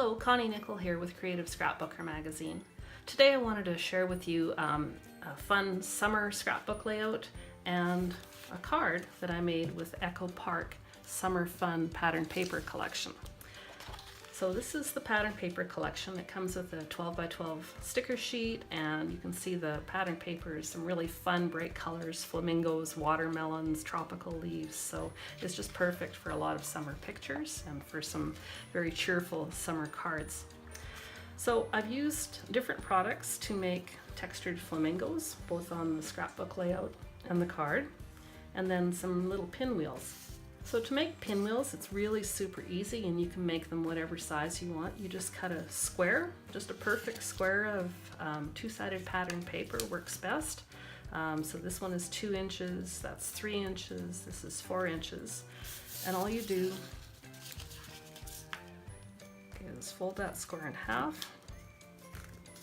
Hello, Connie Nichol here with Creative Scrapbooker Magazine. Today I wanted to share with you a fun summer scrapbook layout and a card that I made with Echo Park Summer Fun Pattern Paper Collection. So this is the pattern paper collection. It comes with a 12 by 12 sticker sheet, and you can see the pattern paper is some really fun bright colors, flamingos, watermelons, tropical leaves. So it's just perfect for a lot of summer pictures and for some very cheerful summer cards. So I've used different products to make textured flamingos, both on the scrapbook layout and the card, and then some little pinwheels. So to make pinwheels, it's really super easy and you can make them whatever size you want. You just cut a square, just a perfect square of two-sided pattern paper works best. So this one is 2 inches, that's 3 inches, this is 4 inches. And all you do is fold that square in half,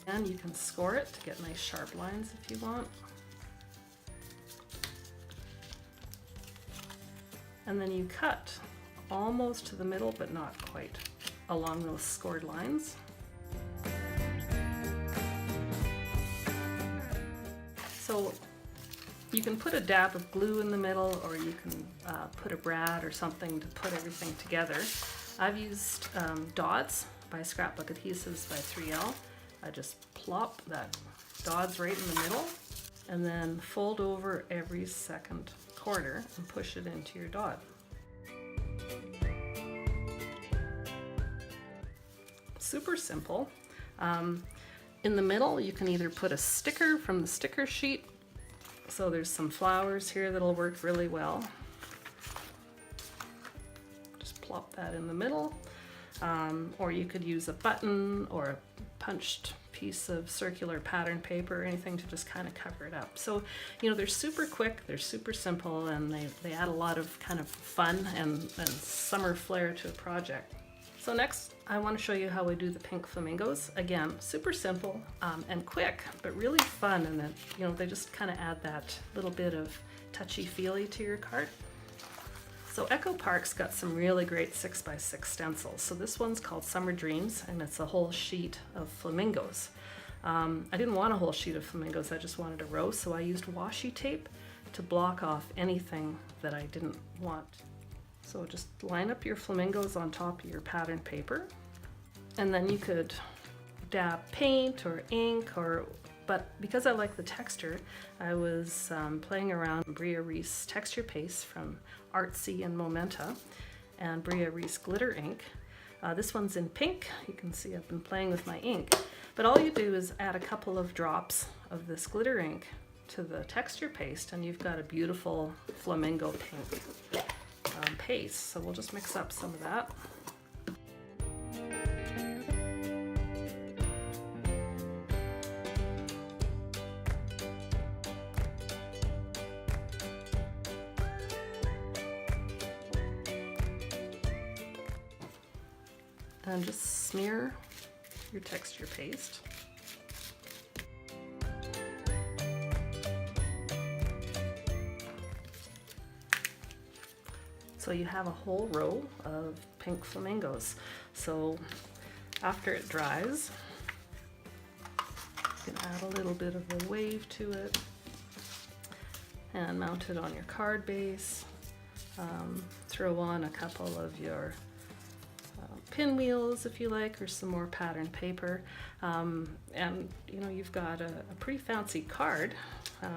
and you can score it to get nice sharp lines if you want. And then you cut almost to the middle, but not quite, along those scored lines. So you can put a dab of glue in the middle, or you can put a brad or something to put everything together. I've used dots by Scrapbook Adhesives by 3L. I just plop that dots right in the middle, and then fold over every second quarter and push it into your dot. Super simple. In the middle you can either put a sticker from the sticker sheet, so there's some flowers here that'll work really well. Just plop that in the middle, or you could use a button or a punched piece of circular pattern paper or anything to just kind of cover it up. So, you know, they're super quick, they're super simple, and they add a lot of kind of fun and summer flair to a project. So next I want to show you how we do the pink flamingos. Again, super simple and quick, but really fun, and then, you know, they just kind of add that little bit of touchy-feely to your card. So Echo Park's got some really great 6x6 stencils. So this one's called Summer Dreams, and it's a whole sheet of flamingos. I didn't want a whole sheet of flamingos, I just wanted a row, so I used washi tape to block off anything that I didn't want. So just line up your flamingos on top of your pattern paper, and then you could dab paint or ink, but because I like the texture, I was playing around Brea Reese texture paste from Artsy and Momenta, and Brea Reese glitter ink. This one's in pink. You can see I've been playing with my ink, but all you do is add a couple of drops of this glitter ink to the texture paste, and you've got a beautiful flamingo pink paste. So we'll just mix up some of that. And just smear your texture paste. So you have a whole row of pink flamingos. So after it dries, you can add a little bit of a wave to it and mount it on your card base. Throw on a couple of your pinwheels if you like, or some more pattern paper, and you know, you've got a pretty fancy card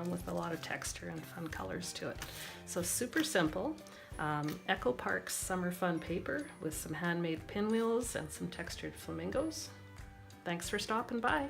with a lot of texture and fun colors to it. So super simple. Echo Park's Summer Fun paper with some handmade pinwheels and some textured flamingos. Thanks for stopping by.